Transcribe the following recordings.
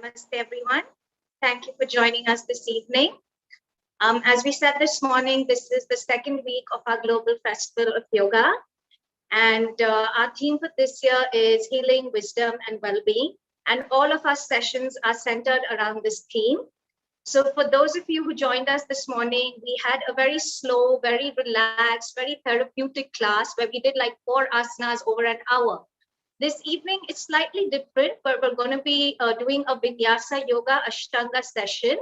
Namaste, everyone. Thank you for joining us this evening. As we said this morning, this is the second week of our Global Festival of Yoga. And our theme for this year is healing, wisdom, and well-being. And all of our sessions are centered around this theme. So for those of you who joined us this morning, we had a very slow, very relaxed, very therapeutic class where we did like 4 asanas over an hour. This evening, it's slightly different, but we're going to be doing a Vinyasa Yoga Ashtanga session.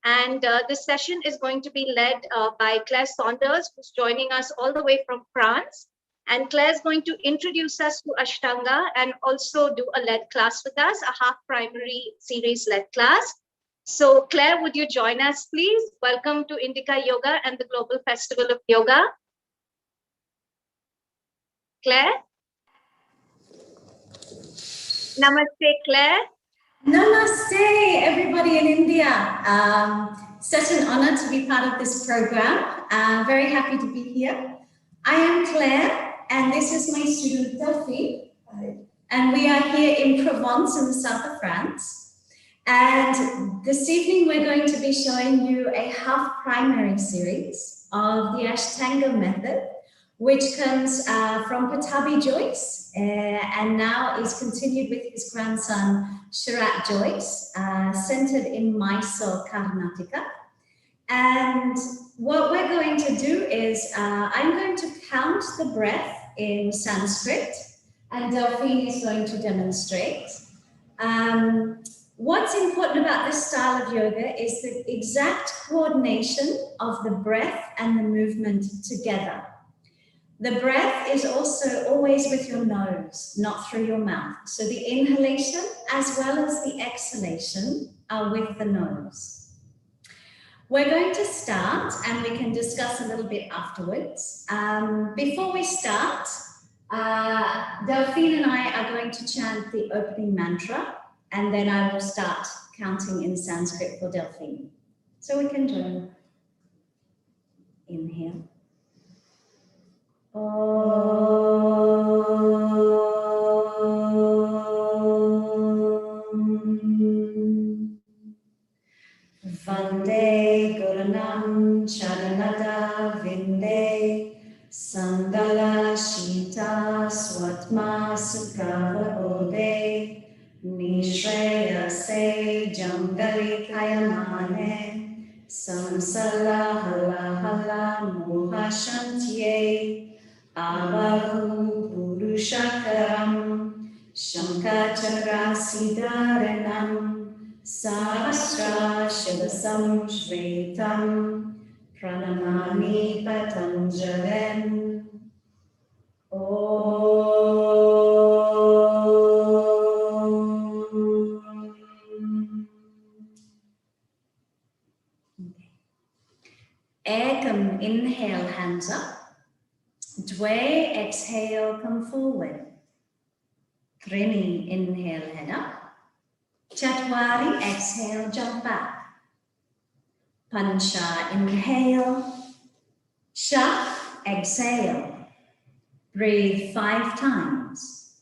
And this session is going to be led by Claire Saunders, who's joining us all the way from France. And Claire's going to introduce us to Ashtanga and also do a lead class with us, a half primary series lead class. So Claire, would you join us, please? Welcome to Indica Yoga and the Global Festival of Yoga. Claire? Namaste, Claire. Namaste, everybody in India. Such an honor to be part of this program. Very happy to be here. I am Claire, and this is my student Delphine. And we are here in Provence in the south of France. And this evening, we're going to be showing you a half primary series of the Ashtanga method, which comes from Patabi Joyce and now is continued with his grandson, Sharat Joyce, centered in Mysore, Karnataka. And what we're going to do is I'm going to count the breath in Sanskrit, and Delphine is going to demonstrate. What's important about this style of yoga is the exact coordination of the breath and the movement together. The breath is also always with your nose, not through your mouth. So the inhalation as well as the exhalation are with the nose. We're going to start, and we can discuss a little bit afterwards. Before we start, Delphine and I are going to chant the opening mantra, and then I will start counting in Sanskrit for Delphine. So we can join. Inhale. Vande Guranam Charanada Vinde Sandala Shita Swatma Sukava Bode Nishreya Se Jangali Kayamane Samsala Hala Hala Mohashantye Avahu Purushakaram Shankachakra Siddharanam Sahasra Shivasam Shvetam Pranamami Patanjalen Ekam, inhale, hands up. Dve, exhale, come forward. Trini, inhale, head up. Chatwari, exhale, jump back. Pancha, inhale. Sha, exhale. Breathe 5 times.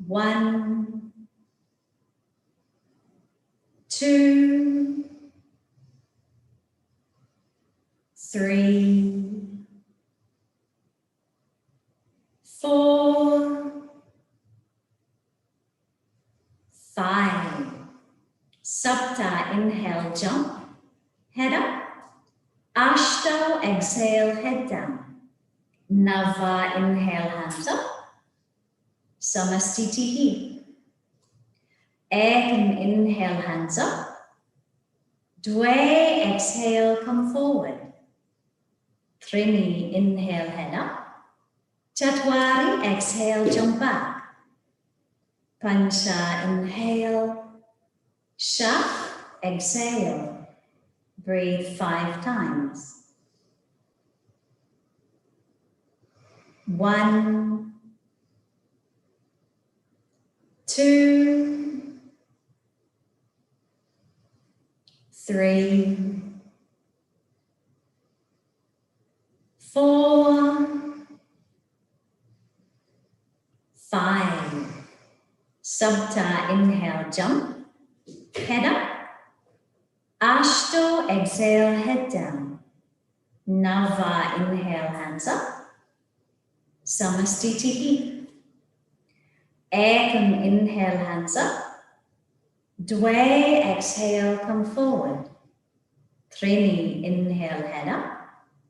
1, 2, 3, 4, 5. Sapta, inhale, jump, head up. Ashta, exhale, head down. Nava, inhale, hands up. Samastitihi. Ekam, inhale, hands up. Dve, exhale, come forward. Trini, inhale, head up. Chatwari, exhale, jump back. Pancha, inhale. Sha, exhale. Breathe 5 times. 1, 2, 3, 4, 5. Subta, inhale, jump, head up. Ashto, exhale, head down. Nava, inhale, hands up. Samastitihi. Ekam, inhale, hands up. Dwe, exhale, come forward. Trini, inhale, head up.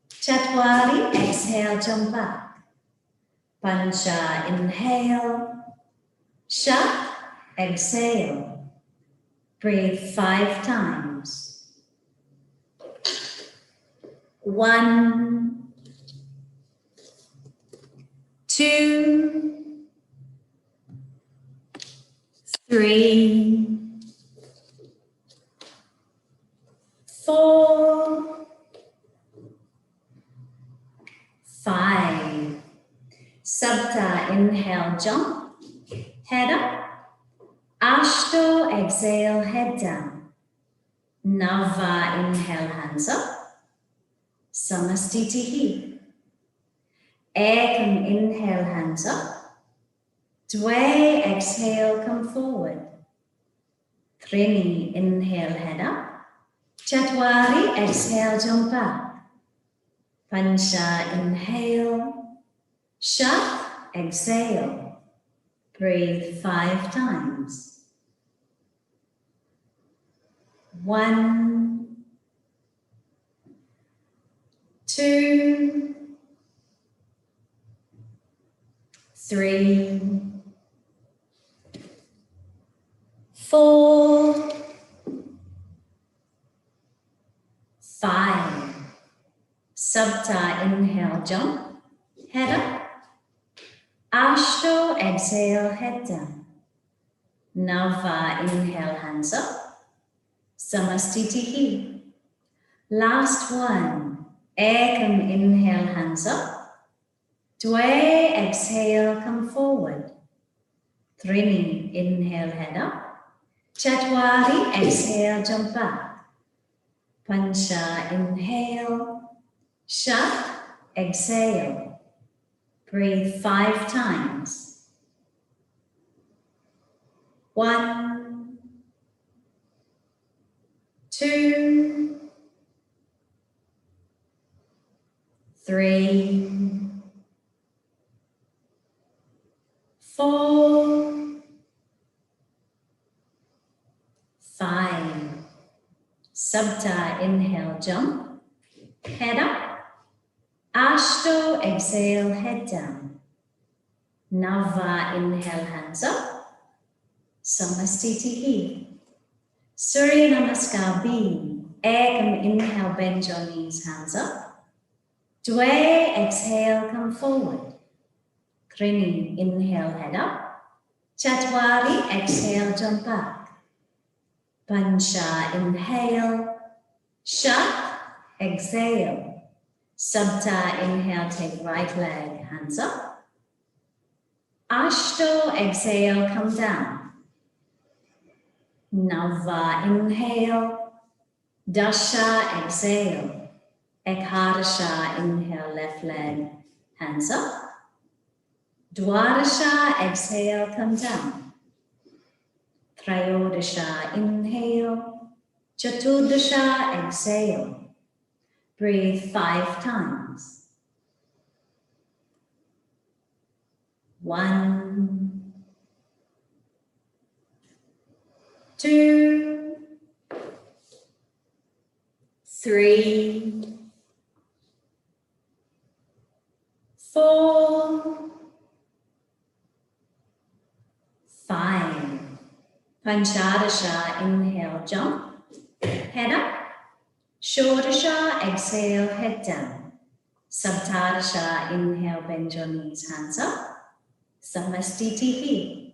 Chatwari, exhale, jump back. Pancha, inhale. Shat, exhale. Breathe 5 times. 1, 2, 3, 4, 5. Sapta, inhale, jump, head up. Ashto, exhale, head down. Nava, inhale, hands up. Samastitihi. Ekam, inhale, hands up. Dwe, exhale, come forward. Trini, inhale, head up. Chatwari, exhale, jump back. Pancha, inhale. Shat, exhale. Breathe 5 times. 1, 2, 3, 4, 5. Sapta, inhale, jump, head up. Ashto, exhale, head down. Nava, inhale, hands up. Samastitihi. Last one. Ekam, inhale, hands up. Dwe, exhale, come forward. Trini, inhale, head up. Chatwari, exhale, jump back. Pancha, inhale. Shat, exhale. Breathe 5 times. 1, 2, 3, 4, 5. Sapta, inhale, jump, head up. Ashto, exhale, head down. Nava, inhale, hands up. Samastitihi. Surya Namaskar, B. Ekam, inhale, bend your knees, hands up. Dwe, exhale, come forward. Trini, inhale, head up. Chatwari, exhale, jump back. Pancha, inhale. Shat, exhale. Sapta, inhale, take right leg, hands up. Ashto, exhale, come down. Nava, inhale. Dasha, exhale. Ekadasha, inhale, left leg, hands up. Dwadasha, exhale, come down. Trayodasha, inhale. Chaturdasha, exhale. Breathe 5 times. 1, 2, 3, 4, 5. Panchadasha, inhale, jump, head up. Shodasha, exhale, head down. Saptadasha, inhale, bend your knees, hands up. Samastitihi.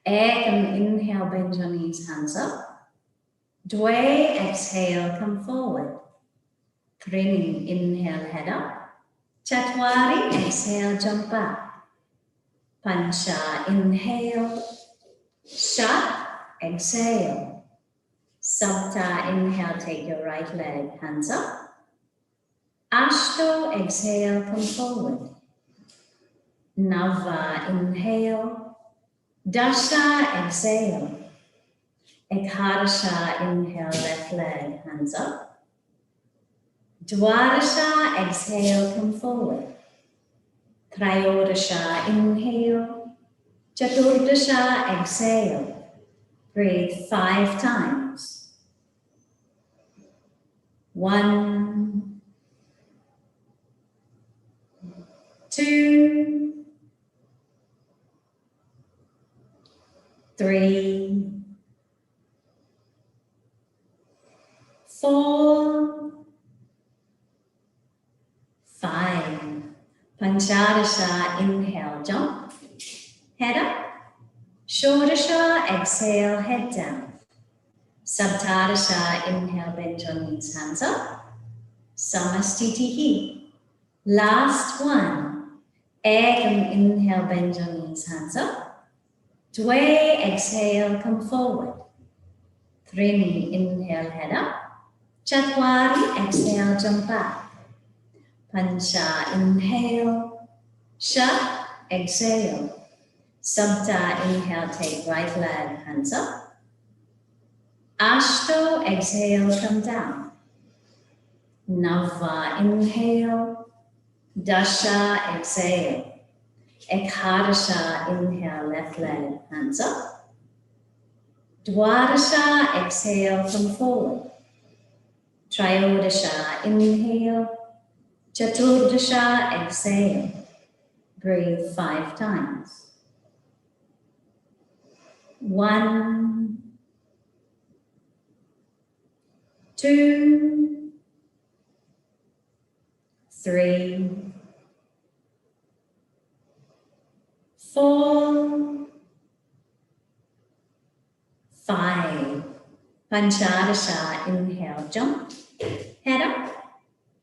Ekam, inhale, bend your knees, hands up. Dwe, exhale, come forward. Trini, inhale, head up. Chatwari, exhale, jump back. Pancha, inhale. Shat, exhale. Sapta, inhale, take your right leg, hands up. Ashto, exhale, come forward. Nava, inhale. Dasha, exhale. Ekadasha, inhale, left leg, hands up. Dwadasha, exhale, come forward. Trayodasha, inhale. Chaturdasha, exhale. Breathe 5 times. 1, 2, 3, 4, 5. Panchadasha, inhale, jump. Head up. Shodasha, exhale, head down. Saptadasha, inhale, bend your knees, hands up. Samastitihi. Last one. Ekam, inhale, bend your knees, hands up. Dwe, exhale, come forward. Trini, inhale, head up. Chatwari, exhale, jump back. Pancha, inhale. Shat, exhale. Sapta, inhale, take right leg, hands up. Ashto, exhale, come down. Nava, inhale. Dasha, exhale. Ekadasha, inhale, left leg, hands up. Dwadasha, exhale, come forward. Trayodasha, inhale. Chaturdasha, exhale. Breathe 5 times. 1, 2, 3, 4, 5. Panchadasha, inhale, jump. Head up.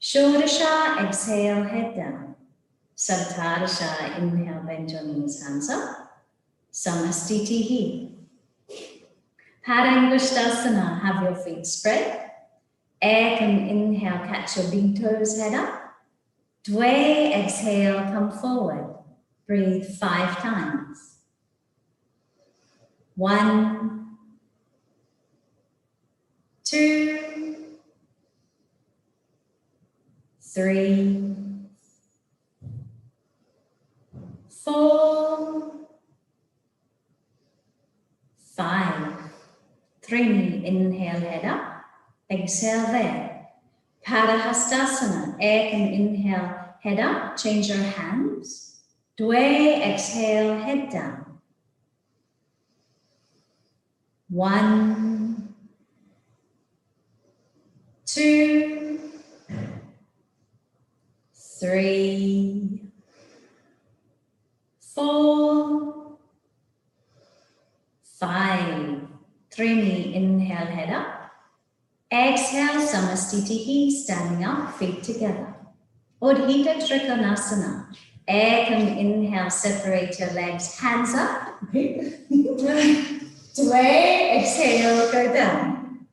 Shodasha, exhale, head down. Saptadasha, inhale, bend your knees, hands up. Samastitihi. Padangusthasana, have your feet spread. Ekam, inhale, catch your big toes, head up. Dwe, exhale, come forward. Breathe 5 times. 1, 2, 3, 4, 5. Trini, inhale, head up. Exhale there. Padahastasana, Ekam, inhale, head up. Change your hands. Dwe, exhale, head down. 1, 2, 3, 4, 5. Trini, inhale, head up. Exhale, Samastitihi, standing up, feet together. Udhita Trikonasana. Ekam, inhale, separate your legs, hands up. Dwe, exhale, go down.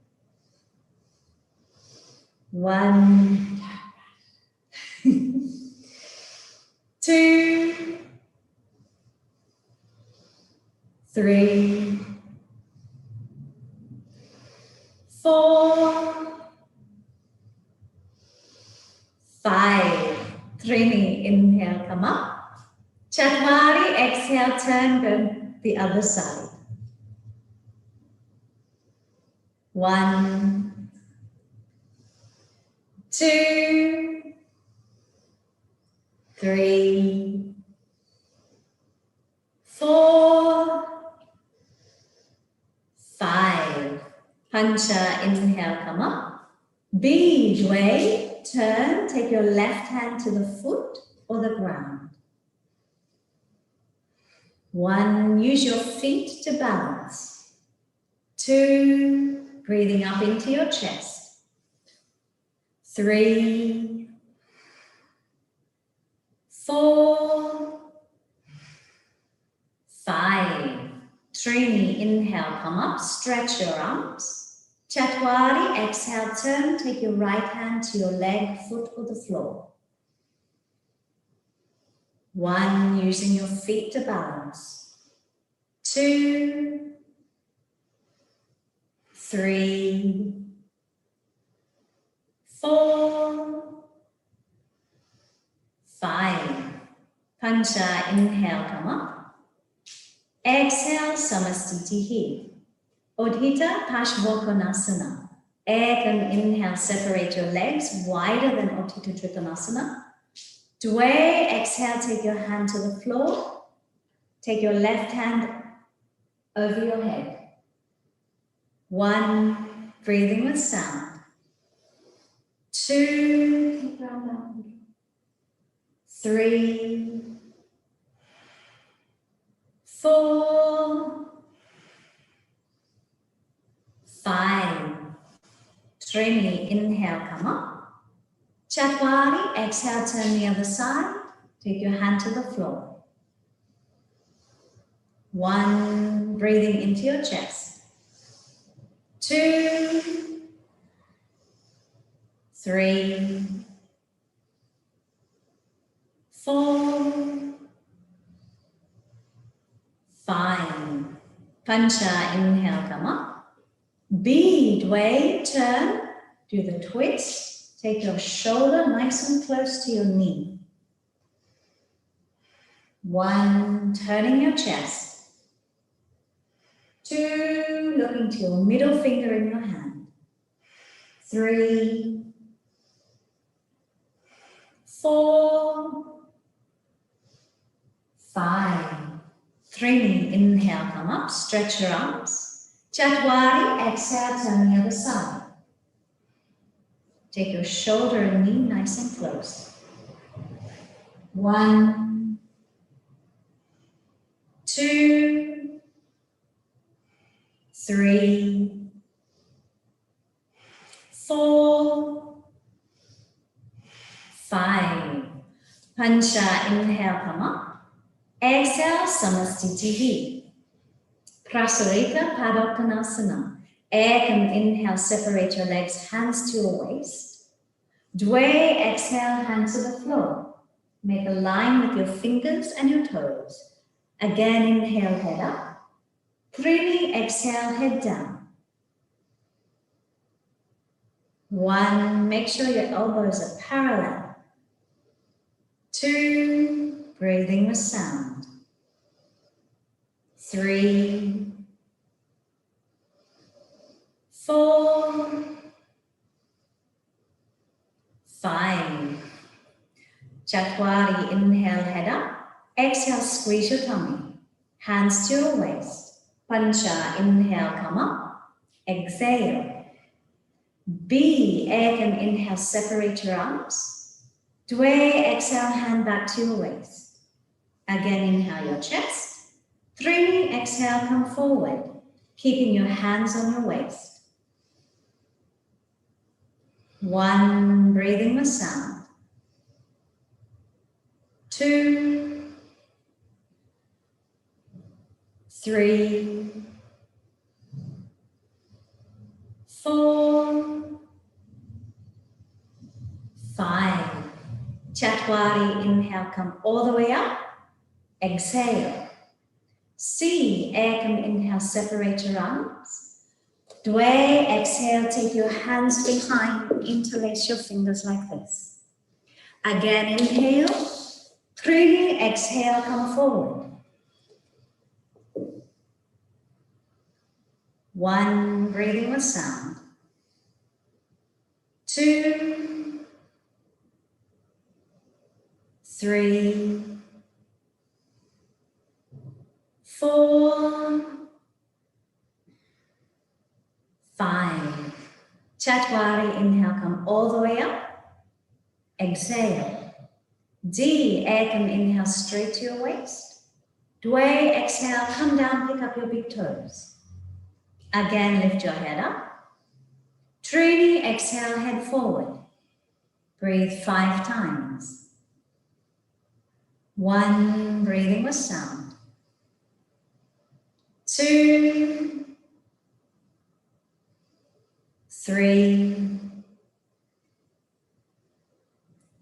1, 2, 3, 4, 5. Trini, inhale, come up. Chatwari, exhale, turn, go the other side. 1, 2, 3, 4, 5. Pancha, inhale, come up. B, Dwe, turn, take your left hand to the foot or the ground. 1, use your feet to balance. 2, breathing up into your chest. 3, 4, 5. Trini, inhale, come up, stretch your arms. Chatwari, exhale, turn, take your right hand to your leg, foot or the floor. 1, using your feet to balance. 2, 3, 4, 5. Pancha, inhale, come up. Exhale, Samastitihi. Udhita, Pashvakonasana. Ekam, inhale, separate your legs wider than Utthita Trikonasana. Dway, exhale, take your hand to the floor. Take your left hand over your head. 1, breathing with sound. 2, keep your arm down. 3, 4, 5. Trini, inhale, come up. Chatwari, exhale, turn the other side. Take your hand to the floor. 1, breathing into your chest. 2, 3, 4, 5. Pancha, inhale, come up. B, Dway, turn, do the twist. Take your shoulder nice and close to your knee. 1, turning your chest. 2, looking to your middle finger in your hand. 3, 4, 5. Trini, inhale, come up, stretch your arms. Chatwari, exhale, turn the other side. Take your shoulder and knee nice and close. 1, 2, 3, 4, 5. Pancha, inhale, come up. Exhale, Samastitihi. Prasarita, Padottanasana. Ekam, inhale, separate your legs, hands to your waist. Dway, exhale, hands to the floor. Make a line with your fingers and your toes. Again, inhale, head up. Trini, exhale, head down. 1, make sure your elbows are parallel. 2, breathing with sound. 3, 4, 5. Chatwari, inhale, head up. Exhale, squeeze your tummy. Hands to your waist. Pancha, inhale, come up. Exhale. B, Ekam, inhale, separate your arms. Dway, exhale, hand back to your waist. Again, inhale your chest. 3, exhale, come forward, keeping your hands on your waist. 1, breathing with sound. 2, 3, 4, 5. Chatwari, inhale, come all the way up. Exhale. C, Ekam, inhale, separate your arms. Dway, exhale, take your hands behind, interlace your fingers like this. Again, inhale. 3, exhale, come forward. 1, breathing with sound. 2, 3, 4, 5. Chatwari, inhale, come all the way up. Exhale. D, Ekam, inhale, straight to your waist. Dway, exhale, come down, pick up your big toes. Again, lift your head up. 3, exhale, head forward. Breathe 5 times. 1, breathing with sound. 2, 3,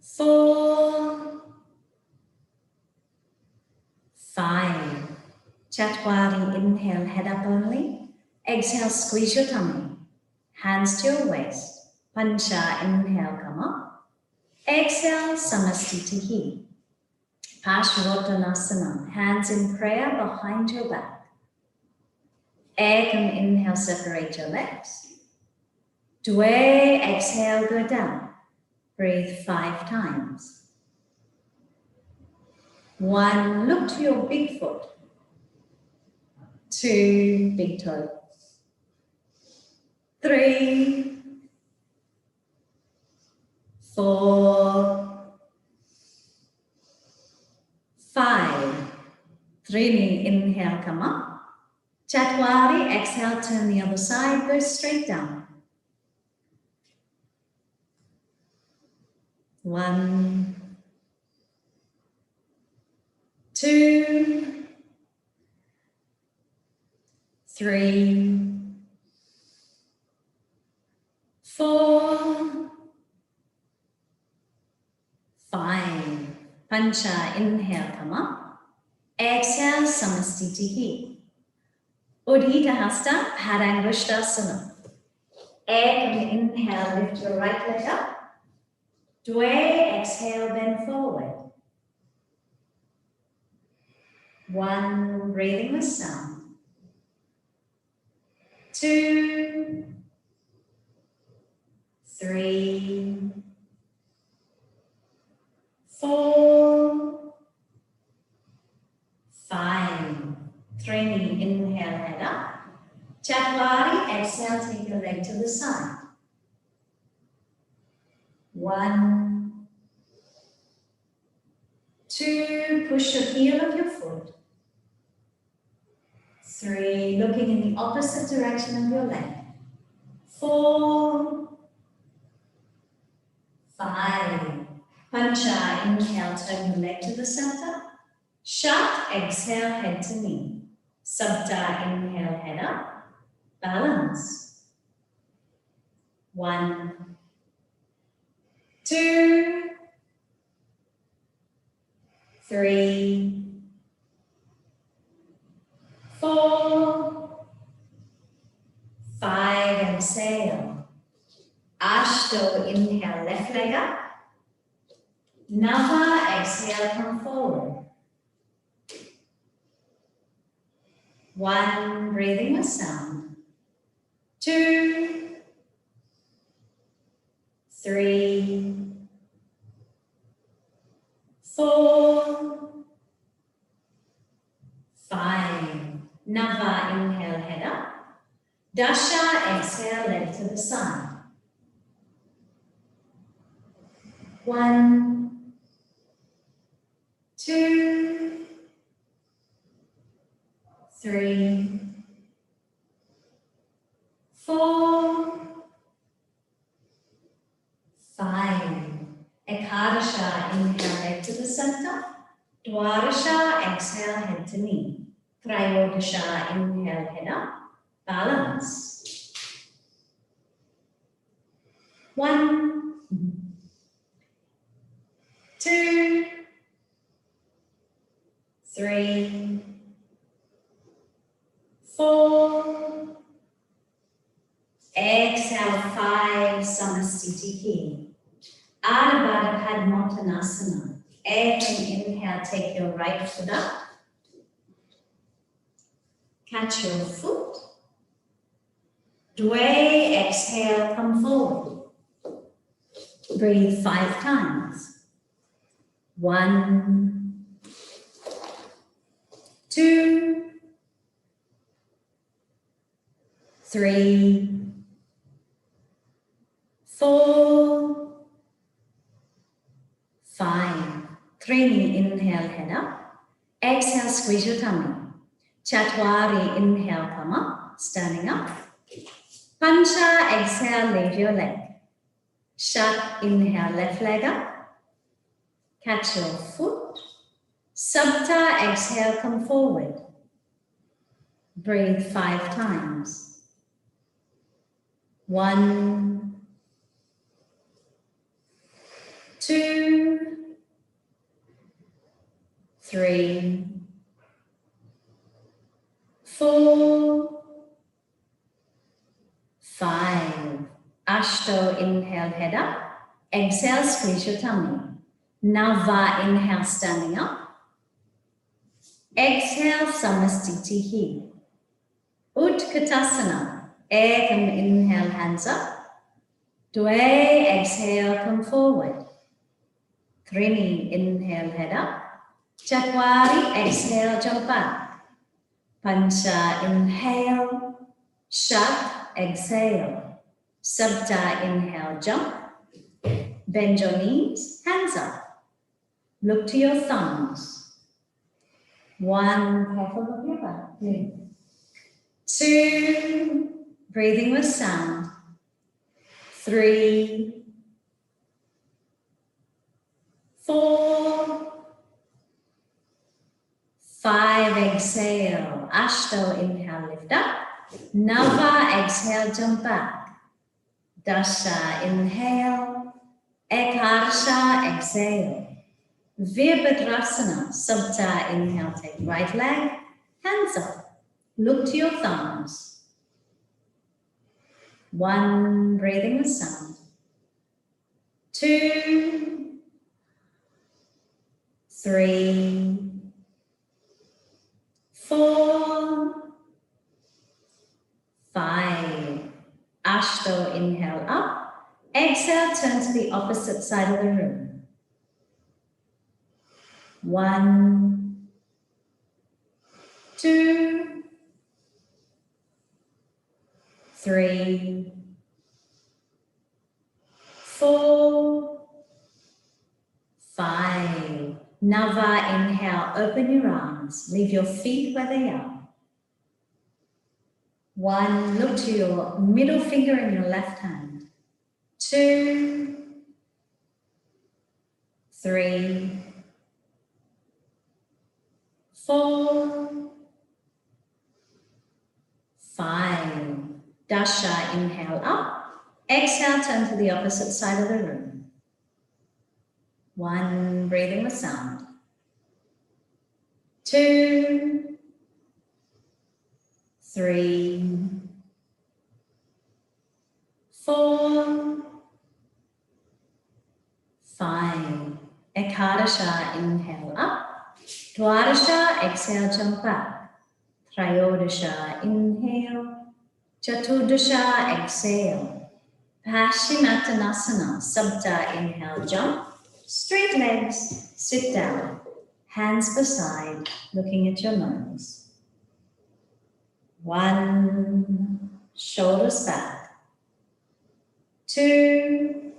4, 5. Chatwari, inhale, head up only. Exhale, squeeze your tummy. Hands to your waist. Pancha, inhale, come up. Exhale, Samastitihi. Paschimottanasana, hands in prayer behind your back. Ekam, inhale, separate your legs. Dwe, exhale, go down. Breathe 5 times. 1, look to your big foot. 2, big toe. 3, 4, 5. 3, inhale, come up. Chatwari, exhale, turn the other side, go straight down. 1, 2, 3, 4, 5. Pancha, inhale, come up. Exhale, Samastitihi. Udita Hasta, Padangusthasana. Ekam, inhale, lift your right leg up. Dwe, exhale, bend forward. 1, breathing with sound. 2, 3, 4, 5. 3, inhale, head up. Chatwari, exhale, take your leg to the side. 1, 2, push the heel of your foot. 3, looking in the opposite direction of your leg. 4, 5. Pancha, inhale, turn your leg to the center. Shat, exhale, head to knee. Sabta, inhale, head up. Balance. 1, 2, 3, 4, 5, exhale. Ashto, inhale, left leg up. Nava, exhale, come forward. 1, breathing with sound. 2, 3, 4, 5. Nava, inhale, head up. Dasha, exhale, leg to the side. 1, 2, 3, 4, 5. Ekadasha, inhale, leg to the center. Dwadasha, exhale, head to knee. Trayodasha, inhale, head up. Balance. 1, 2, 3, 4. Exhale, 5, Samastitihi. Ardha Padmottanasana. Every inhale, take your right foot up. Catch your foot. Dwe, exhale, come forward. Breathe 5 times. 1, 2, 3, 4, 5. 3, inhale, head up. Exhale, squeeze your tummy. Chatwari, inhale, come up, standing up. Pancha, exhale, leave your leg. Shat, inhale, left leg up. Catch your foot. Sapta, exhale, come forward. Breathe 5 times. 1, 2, 3, 4, 5. Ashto, inhale, head up. Exhale, squeeze your tummy. Nava, inhale, standing up. Exhale, Samastitihi. Utkatasana. Ekam, inhale, hands up. Dwe, exhale, come forward. Trini, inhale, head up. Chatwari, exhale, jump back. Pancha, inhale. Shat, exhale. Sapta, inhale, jump. Bend your knees, hands up. Look to your thumbs. 1, careful of your back. 2, breathing with sound. 3, 4, 5, exhale. Ashto, inhale, lift up. Nava, exhale, jump back. Dasha, inhale. Ekarsha, exhale. Virabhadrasana, Sapta, inhale, take right leg, hands up. Look to your thumbs. 1, breathing with sound. 2, 3, 4, 5. Ashto, inhale up. Exhale, turn to the opposite side of the room. 1, 2, 3, 4, 5. Nava, inhale, open your arms. Leave your feet where they are. 1, look to your middle finger in your left hand. 2, 3, 4, 5. Dasha, inhale up. Exhale, turn to the opposite side of the room. 1, breathing with sound. 2, 3, 4, 5. Ekadasha, inhale up. Dwadasha, exhale, jump back. Trayodasha, inhale. Chaturdasha, exhale. Paschimottanasana, Sapta, inhale, jump. Straight legs, sit down. Hands beside, looking at your nose. 1, shoulders back. 2,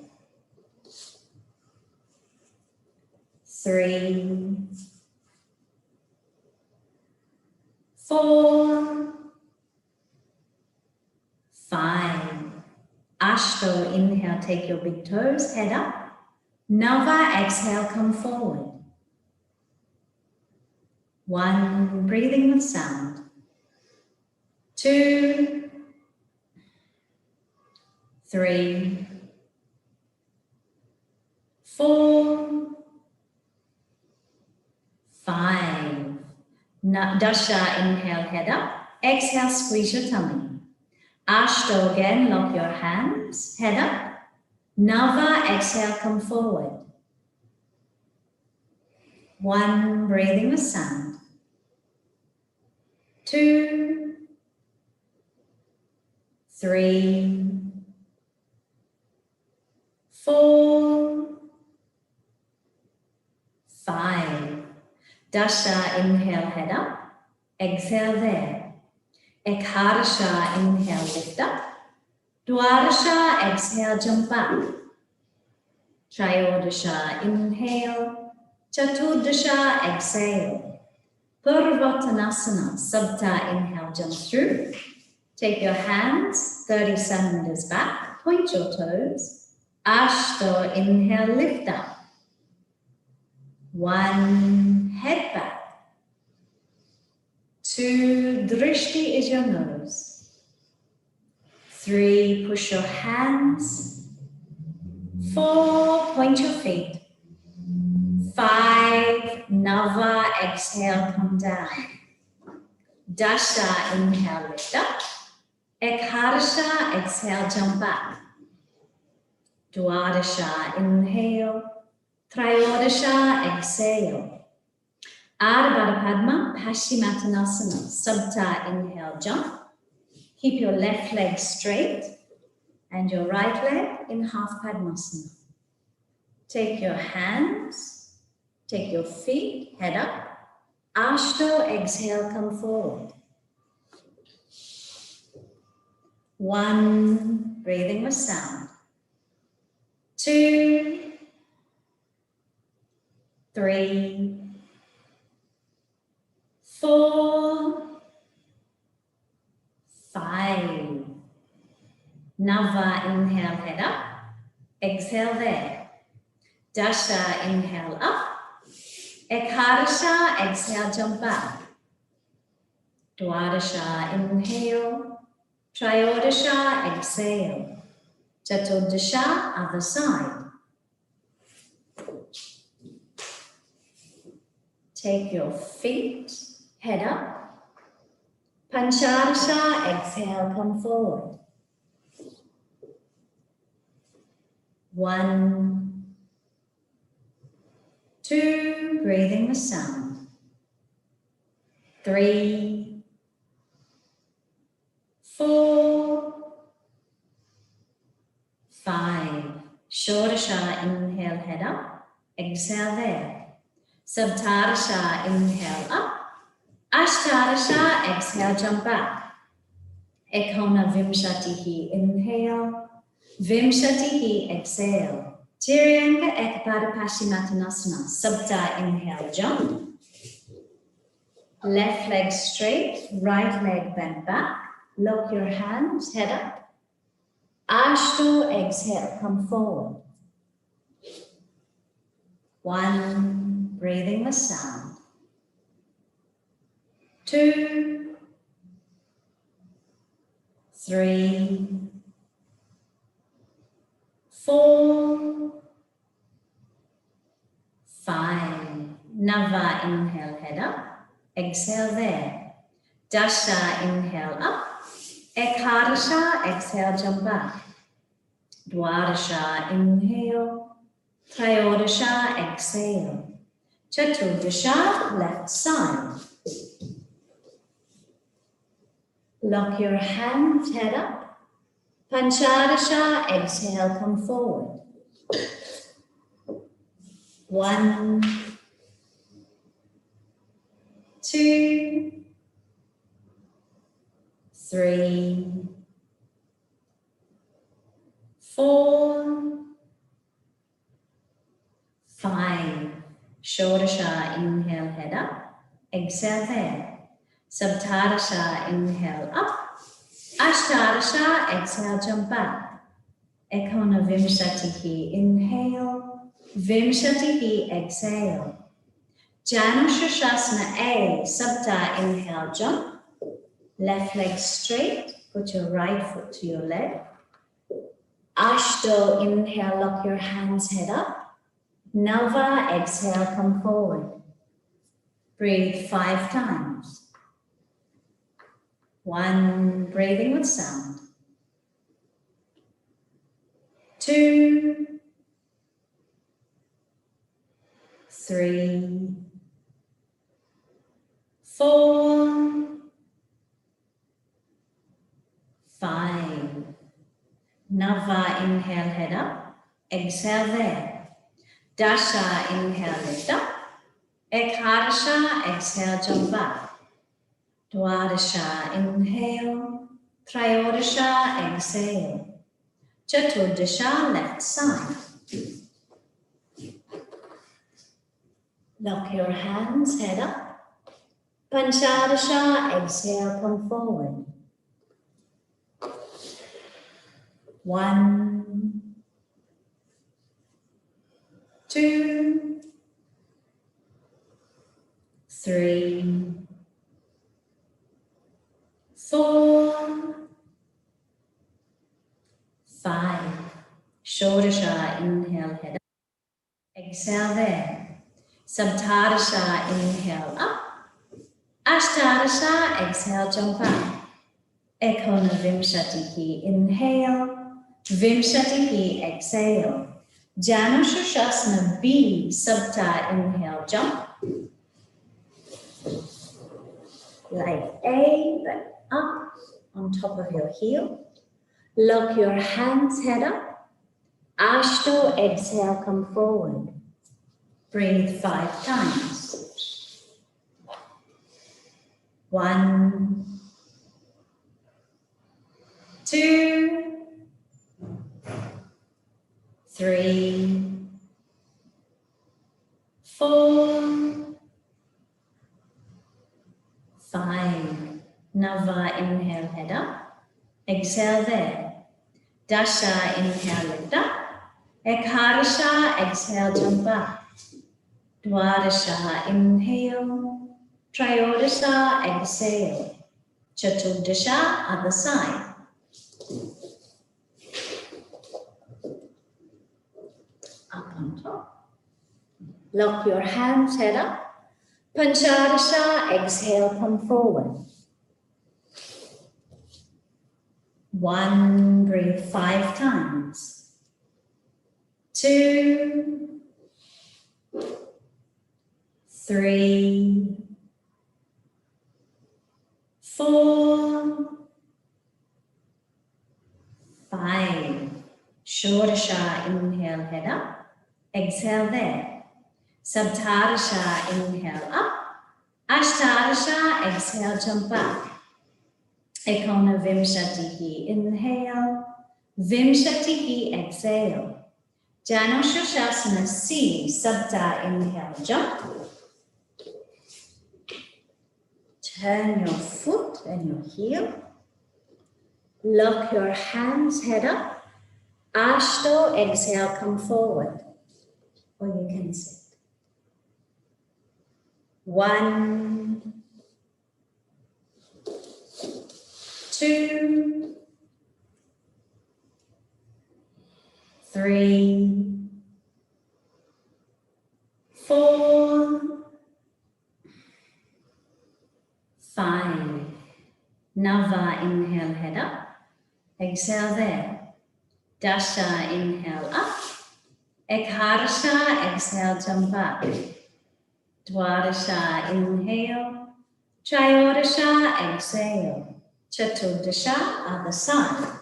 3, 4, 5. Ashto, inhale, take your big toes, head up. Nava, exhale, come forward. 1, breathing with sound. 2, 3, 4, 5. Dasha, inhale, head up. Exhale, squeeze your tummy. Ashto, again, lock your hands, head up. Nava, exhale, come forward. 1, breathing with sound. 2, 3, 4, 5. Dasha, inhale, head up. Exhale there. Ekadasha, inhale, lift up. Dwadasha, exhale, jump back. Trayodasha, inhale. Chaturdasha, exhale. Purvattanasana, Sapta, inhale, jump through. Take your hands 30 centimeters back, point your toes. Ashto, inhale, lift up. 1, head back. 2, drishti is your nose. 3, push your hands. 4, point your feet. 5, Nava, exhale, come down. Dasha, inhale, lift up. Ekharsha, exhale, jump back. Dwadasha, inhale. Trayodasha, exhale. Ardha Baddha Padma, Paschimottanasana. Subta, inhale, jump. Keep your left leg straight and your right leg in half Padmasana. Take your hands, take your feet, head up. Ashto, exhale, come forward. 1, breathing with sound. 2, 3, 4, 5. Nava, inhale, head up. Exhale there. Dasha, inhale up. Ekharsha, exhale, jump back. Dwadasha, inhale. Trayodasha, exhale. Chaturdasha, other side. Take your feet, head up. Panchadasha, exhale, come forward. 1, 2, breathing the sound. 3, 4, 5. Shodasha, inhale, head up. Exhale there. Saptadasha, inhale up. Ashtadasha, exhale, jump back. Ekona Vimshatihi, inhale. Vimshatihi, exhale. Tiryanka Ekpada Paschimottanasana. Subta, inhale, jump. Left leg straight, right leg bent back. Lock your hands, head up. Ashto, exhale, come forward. 1, breathing the sound. 2, 3, 4, 5. Nava, inhale, head up. Exhale there. Dasha, inhale up. Ekharsha, exhale, jump back. Dwadasha, inhale. Trayodasha, exhale. Chaturdasha, left side. Lock your hands, head up. Panchadasha, exhale, come forward. 1, 2, 3, 4, 5. Shodasha, inhale, head up. Exhale there. Saptadasha, inhale up. Ashtadasha, exhale, jump back. Ekona Vimshatihi, inhale. Vimshatihi, exhale. Janushasana A, Sapta, inhale, jump. Left leg straight, put your right foot to your leg. Ashto, inhale, lock your hands, head up. Nava, exhale, come forward. Breathe 5 times. 1, breathing with sound. 2, 3, 4, 5. Nava, inhale, head up. Exhale there. Dasha, inhale, lift up. Ekharsha, exhale, jump back. Dwadasha, inhale. Trayodasha, exhale. Chaturdasha, left side. Lock your hands, head up. Panchadasha, exhale, come forward. 1, 2, 3, 4, 5. Shodasha, inhale, head up. Exhale there. Saptadasha, inhale up. Ashtadasha, exhale, jump up. Ekona Vimshatihi, inhale. Vimshatihi, exhale. Janushashasana B, Sabta, inhale, jump. Like A, but up on top of your heel. Lock your hands, head up. Ashto, exhale, come forward. Breathe 5 times. 1, 2, 3, 4, 5. Nava, inhale, head up. Exhale there. Dasha, inhale, lift up. Ekadasha, exhale, jump up. Dwadasha, inhale. Trayodasha, exhale. Chaturdasha, other side. Up on top. Lock your hands, head up. Panchadasha, exhale, come forward. 1, breathe 5 times. 2, 3, 4, 5. Shodasha, inhale, head up. Exhale there. Saptadasha, inhale up. Ashtadasha, exhale, jump up. Ekona Vimshatihi, inhale. Vimshatihi, exhale. Janushashasana C, Sabta, inhale, jump. Turn your foot and your heel. Lock your hands, head up. Ashto, exhale, come forward. Or you can sit. 1, 2, 3, 4, 5. Nava, inhale, head up. Exhale there. Dasha, inhale up. Ekadasha, exhale, jump up. Dwadasha, inhale. Trayodasha, exhale. Chaturdasha, other side.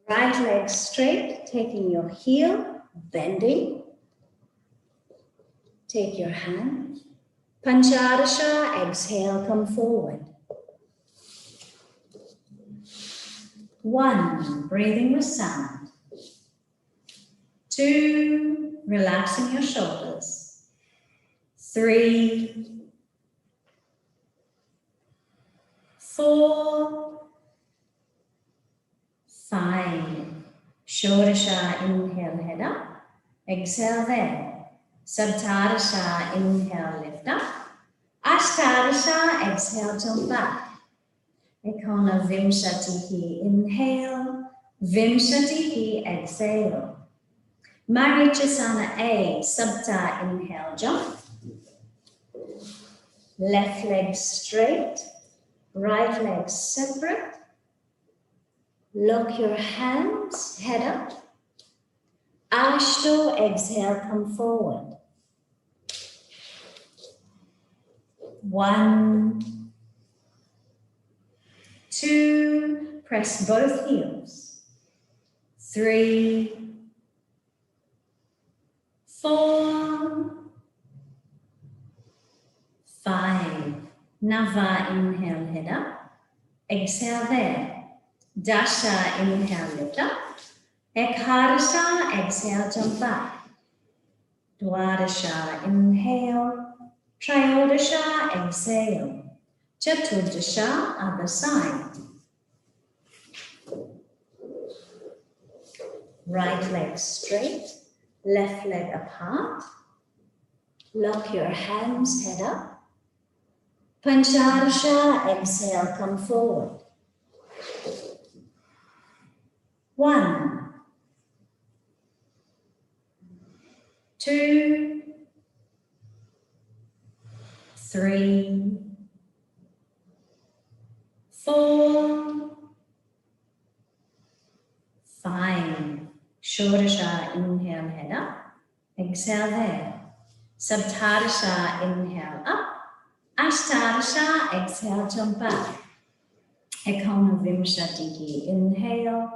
Right leg straight, taking your heel, bending. Take your hand. Panchadasha, exhale, come forward. 1, breathing with sound. 2, relaxing your shoulders. 3, 4, 5. Shodasha, inhale, head up. Exhale there. Saptadasha, inhale, lift up. Ashtadasha, exhale, jump back. Ekona Vimshatihi, inhale. Vimshatihi, exhale. Marichasana A, Sabta, inhale, jump. Left leg straight, right leg separate. Lock your hands, head up. Ashto, exhale, come forward. 1, 2, press both heels. 3, 4, 5. Nava, inhale, head up. Exhale there. Dasha, inhale, lift up. Ekadasha, exhale, jump back. Dwadasha, inhale. Trayodasha, exhale. Chaturdasha, other side. Right leg straight, left leg apart. Lock your hands, head up. Panchadasha, exhale, come forward. 1, 2, 3, 4, 5. Shodasha, inhale, head up. Exhale there. Saptadasha, inhale up. Ashtadasha, exhale, jump back. Ekona Vimshatihi, inhale.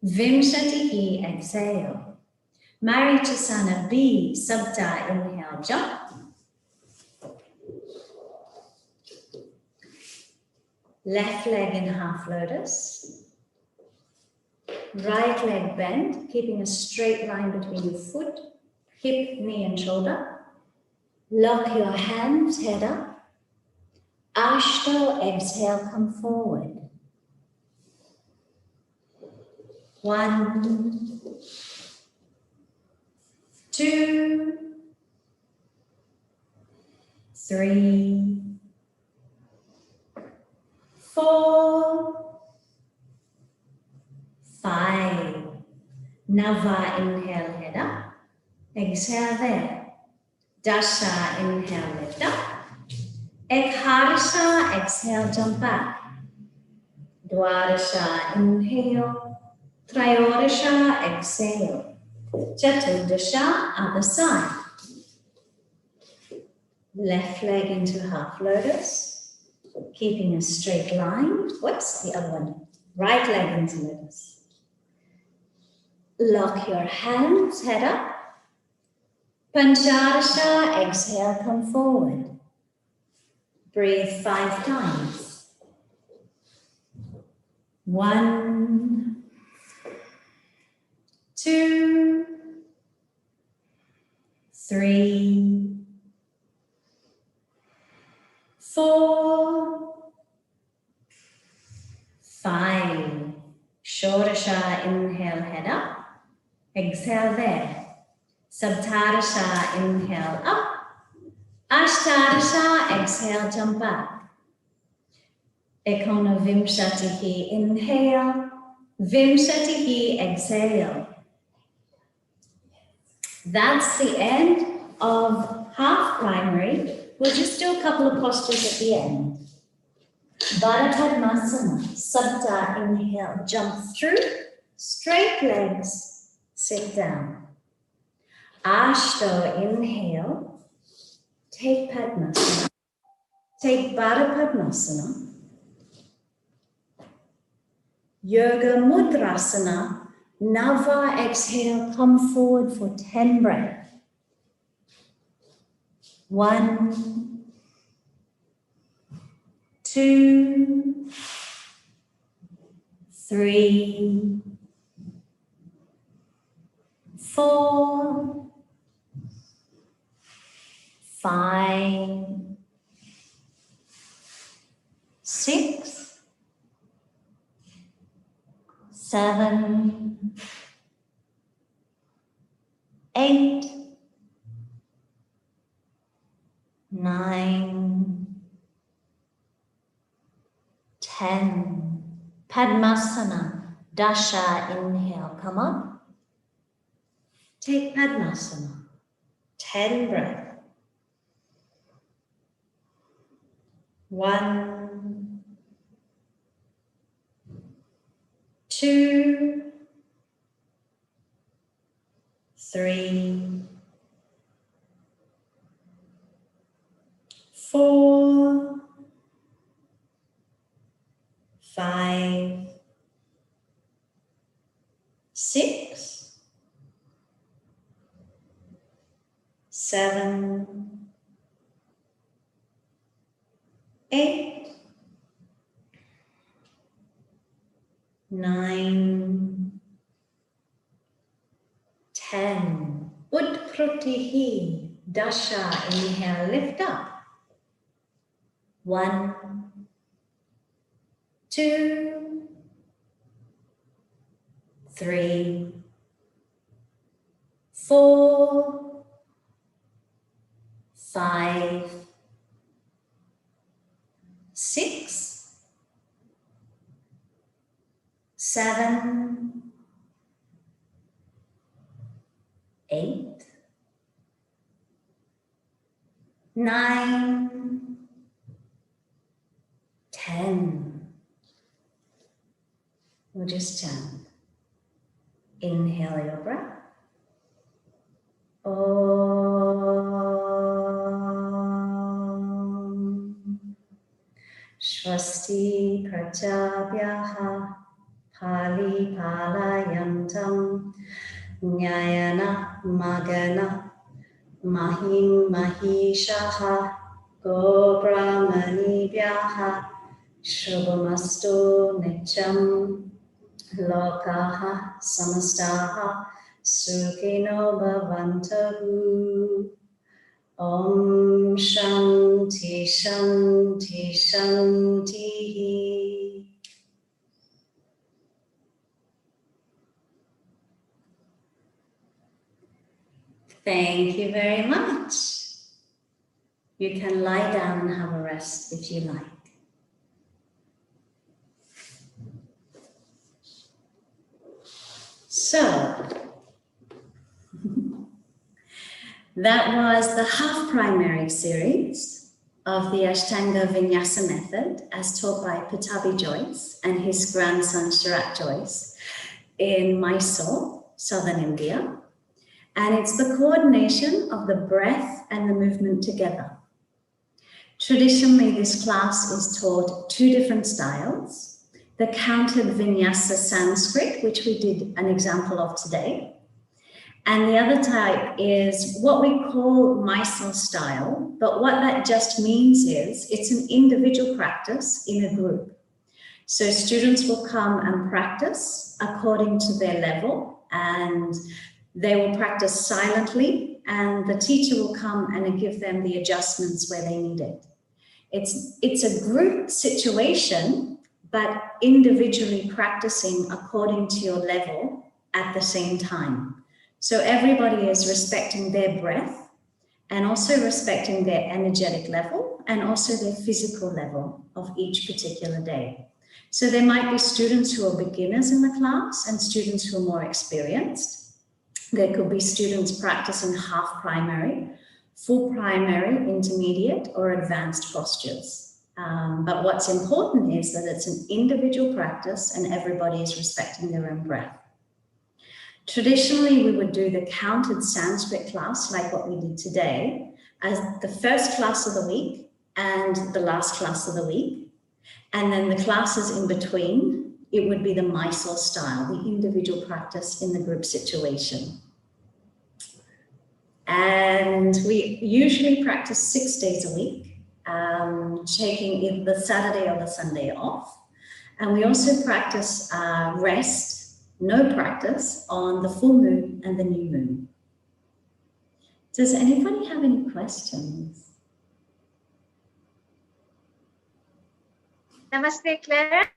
Vimshatihi, exhale. Marichasana B, Sabta, inhale, jump. Left leg in half lotus. Right leg bend, keeping a straight line between your foot, hip, knee, and shoulder. Lock your hands, head up. Ashto, exhale, come forward. 1, 2, 3, 4, 5. Nava, inhale, head up. Exhale there. Dasha, inhale, lift up. Ekharasha, exhale, jump back. Dwadasha, inhale. Trayodasha, exhale. Chaturdasha, other side. Left leg into half lotus, keeping a straight line. Whoops, the other one. Right leg into lotus. Lock your hands, head up. Panchadasha, exhale, come forward. Breathe 5 times. 1, 2, 3, 4, 5. Shodasha, inhale, head up. Exhale there. Saptadasha, inhale up. Ashtadasha, exhale, jump back. Ekona Vimshatihi, inhale. Vimshatihi, exhale. That's the end of half primary. We'll just do a couple of postures at the end. Baddha Padmasana, Sabta, inhale, jump through. Straight legs, sit down. Ashto, inhale. Take Padmasana. Take Baddha Padmasana. Yoga Mudrasana. Nava, exhale, come forward for 10 breaths. 1, 2, 3, 4, 5, 6, 7, 8, 9, 10. Padmasana, Dasha, inhale, come up. Take Padmasana, 10 breaths. 1, 2, 3, 4, 5, 6, 7, 8, 9, 10. Utkrutihi, Dasha, inhale, lift up. 1, 2, 3, 4, 5, 6, 7, 8, 9, 10. We'll just chant. Inhale your breath. Om. Swasti Prajabhyaha Pali Palayantam Nyayana Magana Mahim Mahishaha Go Brahmanibhyaha Shubhamastu Nityam Lokaha Samastaha Sukhino Bhavantu. Om Shanti Shanti Shanti. Thank you very much. You can lie down and have a rest if you like. So, that was the half primary series of the Ashtanga Vinyasa method as taught by Patabi Joyce and his grandson Sharat Joyce in Mysore, southern India. And it's the coordination of the breath and the movement together. Traditionally, this class is taught two different styles: the counted Vinyasa Sanskrit, which we did an example of today, and the other type is what we call Mysore style, but what that just means is it's an individual practice in a group. So students will come and practice according to their level, and they will practice silently, and the teacher will come and give them the adjustments where they need it. It's a group situation, but individually practicing according to your level at the same time. So everybody is respecting their breath and also respecting their energetic level and also their physical level of each particular day. So there might be students who are beginners in the class and students who are more experienced. There could be students practicing half primary, full primary, intermediate, or advanced postures. But what's important is that it's an individual practice and everybody is respecting their own breath. Traditionally, we would do the counted Sanskrit class like what we did today as the first class of the week and the last class of the week. And then the classes in between, it would be the Mysore style, the individual practice in the group situation. And we usually practice 6 days a week, taking either the Saturday or the Sunday off. And we also practice rest, no practice, on the full moon and the new moon. Does anybody have any questions? Namaste, Claire.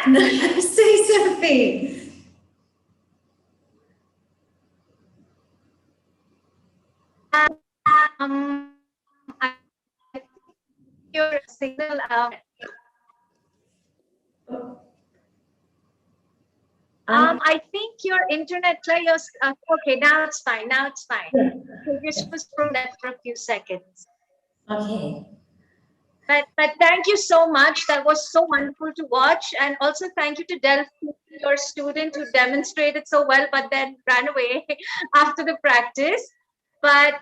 Namaste, Sophie. Your signal. I think your internet, Claire, okay, now it's fine. Now it's fine. Yeah. So you're supposed to that for a few seconds. Okay. But thank you so much. That was so wonderful to watch. And also thank you to Delphi, your student who demonstrated so well, but then ran away after the practice. But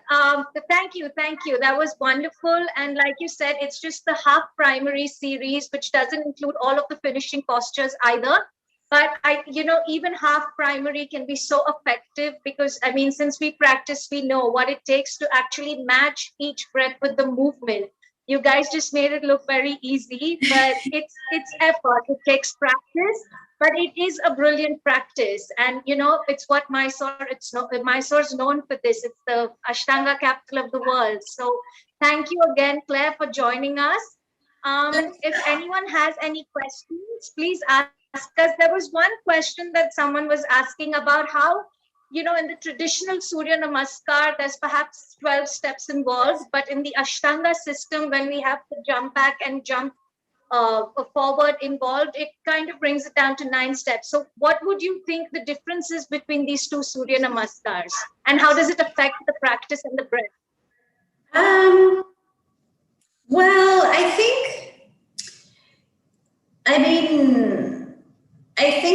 thank you. That was wonderful. And like you said, it's just the half primary series, which doesn't include all of the finishing postures either. But even half primary can be so effective because, I mean, since we practice, we know what it takes to actually match each breath with the movement. You guys just made it look very easy, but it's effort. It takes practice, but it is a brilliant practice. And, it's what Mysore's known for this. It's the Ashtanga capital of the world. So thank you again, Claire, for joining us. If anyone has any questions, please ask us. There was one question that someone was asking about how, in the traditional Surya Namaskar, there's perhaps 12 steps involved, but in the Ashtanga system, when we have to jump back and jump forward involved, it kind of brings it down to 9 steps. So what would you think the difference is between these two Surya Namaskars? And how does it affect the practice and the breath? Well, I think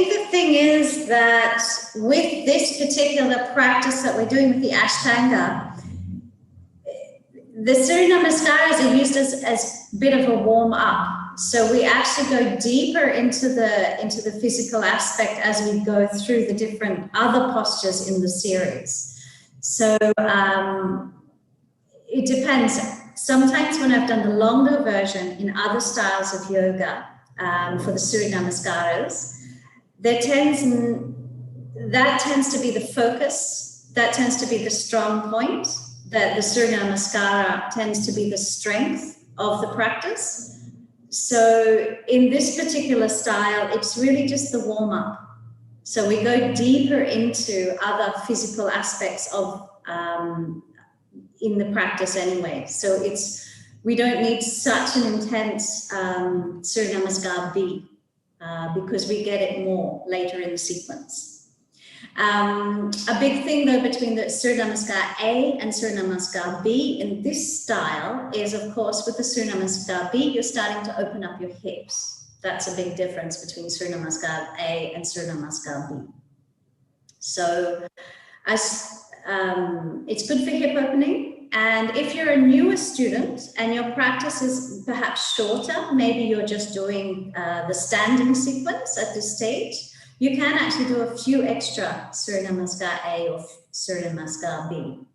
the thing is that with this particular practice that we're doing with the Ashtanga, the Surya Namaskaras are used as a bit of a warm up. So we actually go deeper into the physical aspect as we go through the different other postures in the series. So it depends. Sometimes when I've done the longer version in other styles of yoga for the Surya Namaskaras, that tends to be the focus, that tends to be the strong point, that the Surya Namaskara tends to be the strength of the practice. So in this particular style, it's really just the warm-up. So we go deeper into other physical aspects of in the practice anyway. So we don't need such an intense Surya Namaskar B because we get it more later in the sequence. A big thing though between the Surya Namaskar A and Surya Namaskar B in this style is, of course, with the Surya Namaskar B, you're starting to open up your hips. That's a big difference between Surya Namaskar A and Surya Namaskar B. So it's good for hip opening. And if you're a newer student and your practice is perhaps shorter, maybe you're just doing the standing sequence at this stage, you can actually do a few extra Surya Namaskar A or Surya Namaskar B.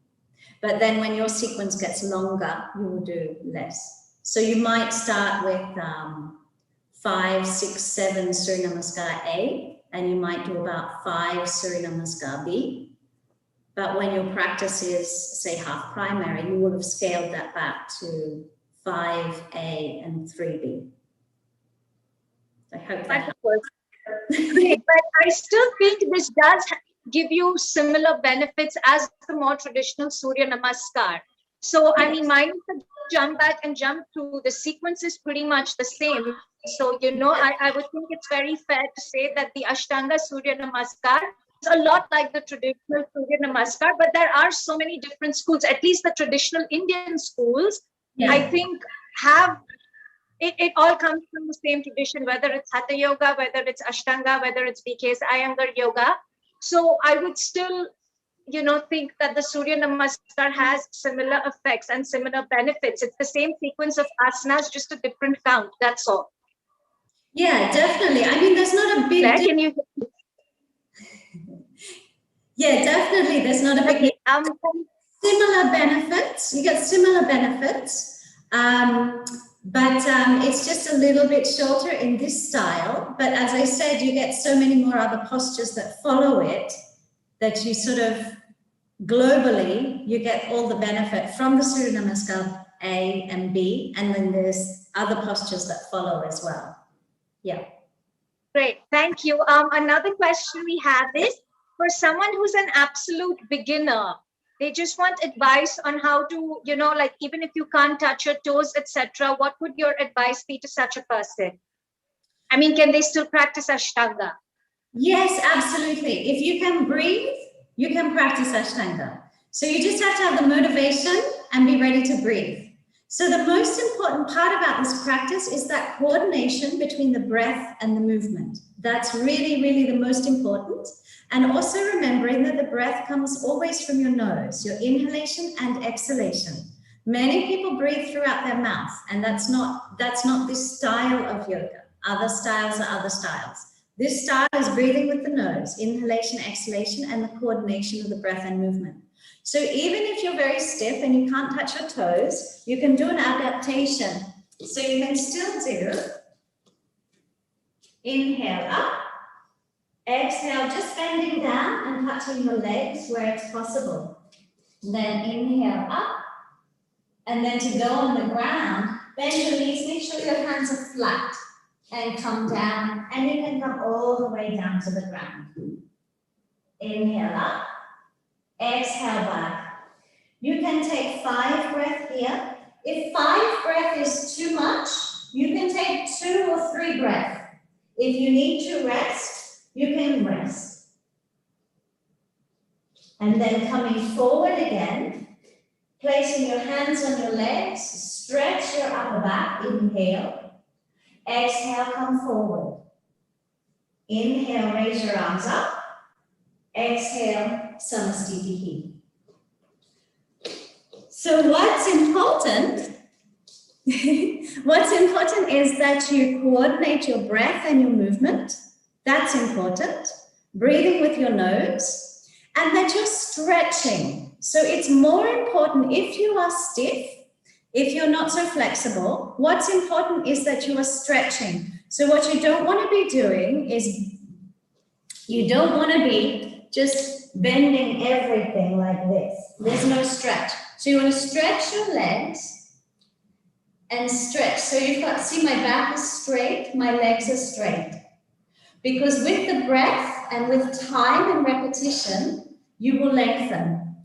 But then when your sequence gets longer, you will do less. So you might start with 5, 6, 7 Surya Namaskar A, and you might do about 5 Surya Namaskar B. But when your practice is, say, half primary, you would have scaled that back to 5A and 3B. I hope that works. But I still think this does give you similar benefits as the more traditional Surya Namaskar. So, I mean, mine is the jump back and jump through. The sequence is pretty much the same. So, I would think it's very fair to say that the Ashtanga Surya Namaskar is a lot like the traditional Surya Namaskar, but there are so many different schools, at least the traditional Indian schools, I think have it all comes from the same tradition, whether it's Hatha Yoga, whether it's Ashtanga, whether it's BK's Iyengar Yoga. So I would still, think that the Surya Namaskar has similar effects and similar benefits. It's the same sequence of asanas, just a different count. That's all. Yeah, definitely. I mean, there's not a big Yeah, definitely. There's not a big similar benefits. You get similar benefits. But it's just a little bit shorter in this style. But as I said, you get so many more other postures that follow it that you sort of globally, you get all the benefit from the Surya Namaskar A and B, and then there's other postures that follow as well. Yeah. Great, thank you. Another question we have is, for someone who's an absolute beginner, they just want advice on how to, even if you can't touch your toes, etc., what would your advice be to such a person? I mean, can they still practice Ashtanga? Yes, absolutely. If you can breathe, you can practice Ashtanga. So you just have to have the motivation and be ready to breathe. So the most important part about this practice is that coordination between the breath and the movement. That's really, really the most important. And also remembering that the breath comes always from your nose, your inhalation and exhalation. Many people breathe throughout their mouth, and that's not this style of yoga. Other styles are other styles. This style is breathing with the nose, inhalation, exhalation, and the coordination of the breath and movement. So even if you're very stiff and you can't touch your toes, you can do an adaptation. So you can still do inhale up, exhale, just bending down and touching your legs where it's possible. Then inhale up, and then to go on the ground, Bend your knees, make sure your hands are flat and come down, and you can come all the way down to the ground. Inhale up, exhale back. You can take 5 breaths here. If 5 breaths is too much, you can take 2 or 3 breaths. If you need to rest, you can rest. And then coming forward again, placing your hands on your legs, stretch your upper back, inhale. Exhale, come forward. Inhale, raise your arms up. Exhale, Samastitihi. So what's important is that you coordinate your breath and your movement. That's important. Breathing with your nose, and that you're stretching. So it's more important if you are stiff, if you're not so flexible, what's important is that you are stretching. So what you don't want to be doing is you don't want to be just bending everything like this. There's no stretch. So you want to stretch your legs and stretch. So you've got, see, my back is straight, my legs are straight. Because with the breath and with time and repetition, you will lengthen.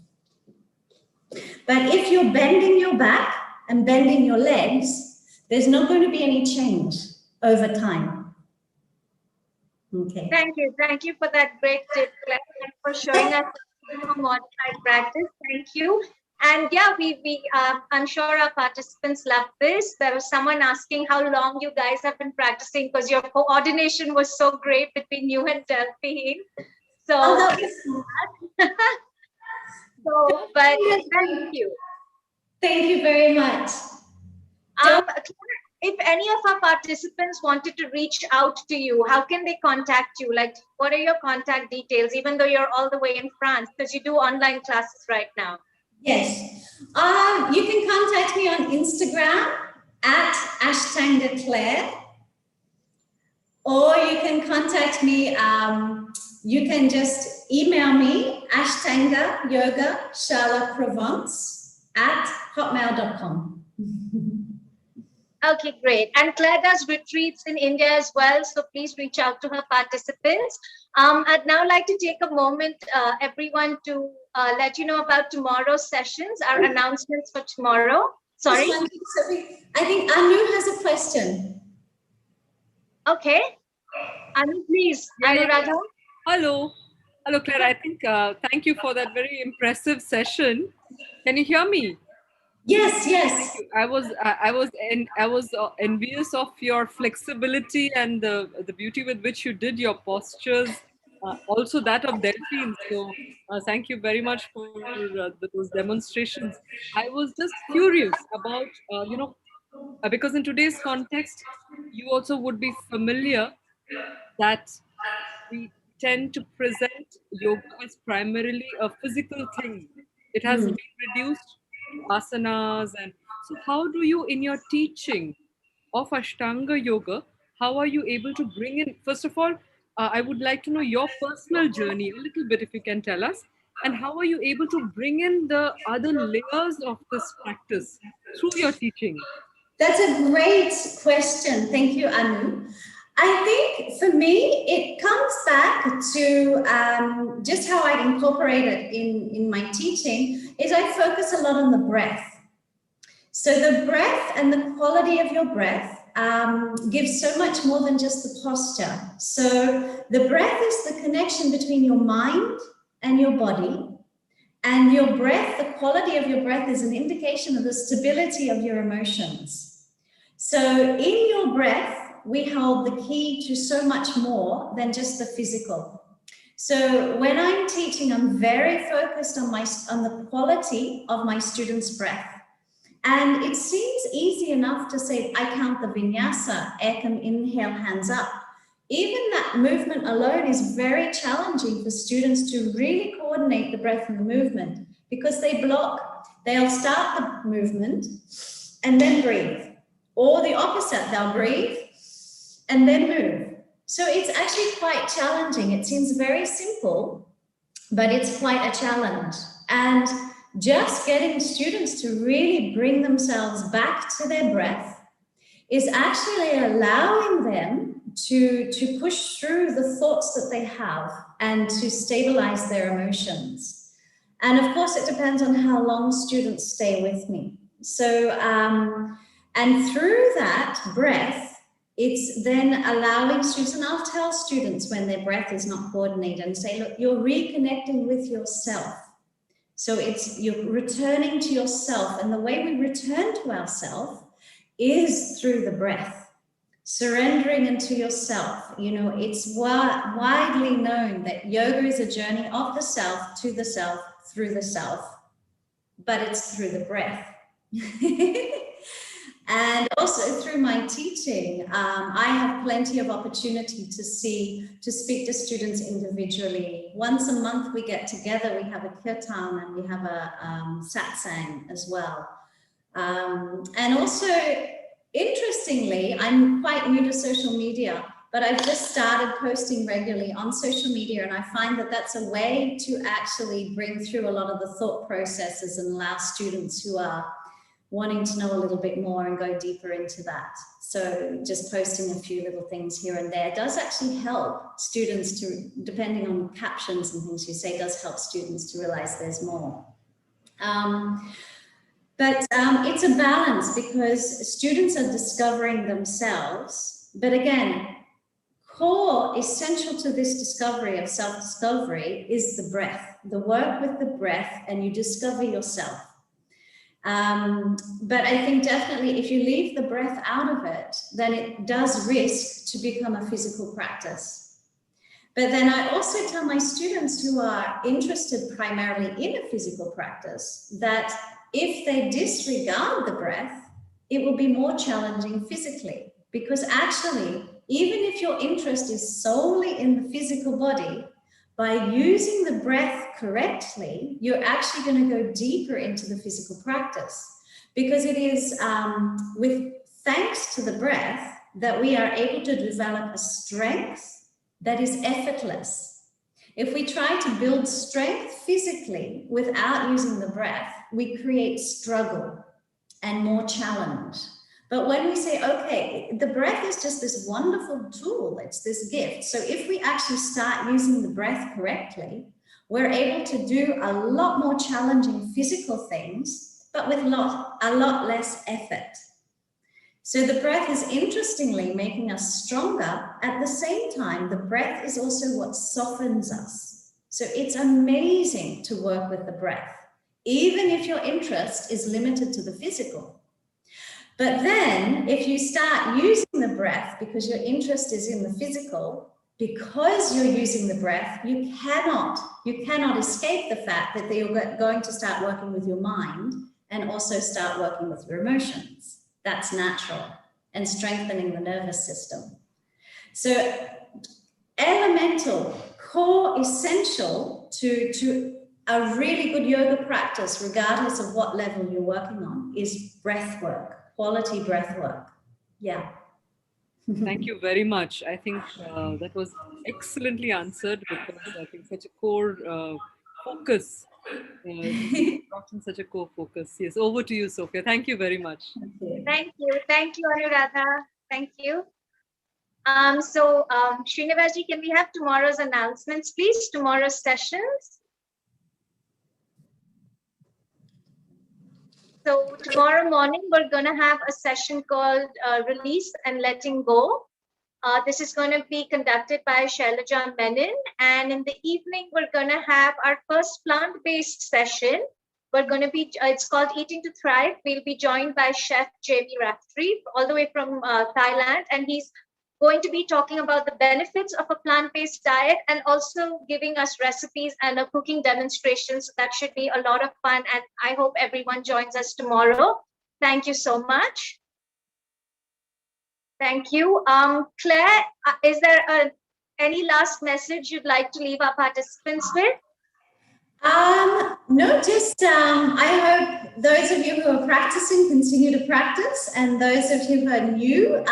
But if you're bending your back and bending your legs, there's not going to be any change over time. Okay. Thank you for that great tip, Claire, and for showing us how modified practice. Thank you. And yeah, I'm sure our participants love this. There was someone asking how long you guys have been practicing, because your coordination was so great between you and Delphine. So, but thank you. Thank you very much. If any of our participants wanted to reach out to you, how can they contact you? Like, what are your contact details, even though you're all the way in France, because you do online classes right now? Yes. You can contact me on Instagram at Ashtanga Claire, or you can contact me, you can just email me, Ashtanga Yoga Shala Provence at hotmail.com. Okay, great. And Claire does retreats in India as well, so please reach out to her participants. I'd now like to take a moment, everyone, to let you know about tomorrow's sessions, our announcements for tomorrow. Sorry? I think Anu has a question. Okay. Anu, please. Anu Radha. Hello, Claire. I think thank you for that very impressive session. Can you hear me? Yes, yes. I was envious of your flexibility and the beauty with which you did your postures. Also that of Delphine. So thank you very much for those demonstrations. I was just curious about because in today's context, you also would be familiar that we tend to present yoga as primarily a physical thing. It has been reduced to asanas. And so how do you, in your teaching of Ashtanga yoga, how are you able to bring in, first of all, I would like to know your personal journey a little bit, if you can tell us, and how are you able to bring in the other layers of this practice through your teaching? That's a great question. Thank you, Anu. I think for me, it comes back to just how I incorporate it in my teaching is I focus a lot on the breath. So the breath and the quality of your breath gives so much more than just the posture. So the breath is the connection between your mind and your body. And your breath, the quality of your breath is an indication of the stability of your emotions. So in your breath, we hold the key to so much more than just the physical. So when I'm teaching, I'm very focused on the quality of my students' breath. And it seems easy enough to say, I count the vinyasa, ekam, inhale, hands up. Even that movement alone is very challenging for students to really coordinate the breath and the movement because they block. They'll start the movement and then breathe. Or the opposite, they'll breathe and then move. So it's actually quite challenging. It seems very simple, but it's quite a challenge. And just getting students to really bring themselves back to their breath is actually allowing them to push through the thoughts that they have and to stabilize their emotions. And of course, it depends on how long students stay with me. So, and through that breath, it's then allowing students, and I'll tell students when their breath is not coordinated and say, look, you're reconnecting with yourself. So you're returning to yourself. And the way we return to ourselves is through the breath, surrendering into yourself. You know, it's widely known that yoga is a journey of the self, to the self, through the self, but it's through the breath. And also through my teaching, I have plenty of opportunity to speak to students individually. Once a month we get together, we have a kirtan and we have a satsang as well. And also, interestingly, I'm quite new to social media, but I've just started posting regularly on social media, and I find that that's a way to actually bring through a lot of the thought processes and allow students who are wanting to know a little bit more and go deeper into that. So just posting a few little things here and there does actually help students to, depending on captions and things you say, does help students to realize there's more. But it's a balance because students are discovering themselves. But again, core essential to this discovery of self-discovery is the breath, the work with the breath, and you discover yourself. But I think definitely if you leave the breath out of it, then it does risk to become a physical practice. But then I also tell my students who are interested primarily in a physical practice that if they disregard the breath, it will be more challenging physically, because actually, even if your interest is solely in the physical body, by using the breath correctly, you're actually going to go deeper into the physical practice, because it is with thanks to the breath that we are able to develop a strength that is effortless. If we try to build strength physically without using the breath, we create struggle and more challenge. But when we say, okay, the breath is just this wonderful tool, it's this gift. So if we actually start using the breath correctly, we're able to do a lot more challenging physical things, but with a lot less effort. So the breath is interestingly making us stronger. At the same time, the breath is also what softens us. So it's amazing to work with the breath, even if your interest is limited to the physical. But then if you start using the breath because your interest is in the physical, because you're using the breath, you cannot escape the fact that you're going to start working with your mind and also start working with your emotions. That's natural, and strengthening the nervous system. So elemental, core, essential to a really good yoga practice, regardless of what level you're working on, is breath work. Quality breath work. Yeah. Thank you very much. I think that was excellently answered, because I think such a core focus, brought in such a core focus. Yes, over to you, Sophia. Thank you very much. Thank you, Anuradha. Thank you. Srinivasji, can we have tomorrow's announcements, please? Tomorrow's sessions. So tomorrow morning, we're going to have a session called Release and Letting Go. This is going to be conducted by Shailaja Menon. And in the evening, we're going to have our first plant-based session. We're going to be, it's called Eating to Thrive. We'll be joined by Chef Jamie Raftery, all the way from Thailand. And he's going to be talking about the benefits of a plant-based diet and also giving us recipes and a cooking demonstration. So that should be a lot of fun. And I hope everyone joins us tomorrow. Thank you so much. Thank you. Claire, is there any last message you'd like to leave our participants with? No, just I hope those of you who are practicing continue to practice, and those of you who are new,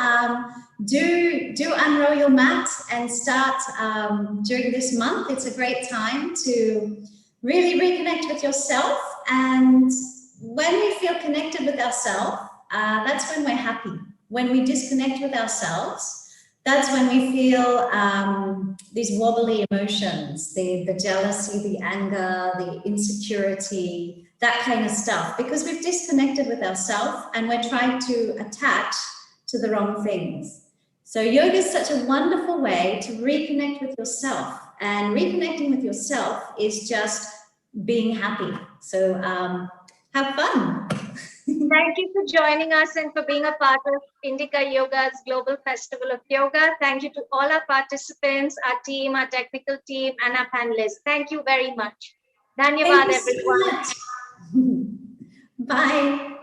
do unroll your mat and start during this month. It's a great time to really reconnect with yourself, and when we feel connected with ourselves, that's when we're happy. when we disconnect with ourselves, that's when we feel these wobbly emotions, the jealousy, the anger, the insecurity, that kind of stuff, because we've disconnected with ourselves and we're trying to attach to the wrong things. So yoga is such a wonderful way to reconnect with yourself, and reconnecting with yourself is just being happy. So have fun. Thank you for joining us and for being a part of Indica Yoga's Global Festival of Yoga. Thank you to all our participants, our team, our technical team, and our panelists. Thank you very much. Dhanyavad, Thank you everyone. so much. Bye.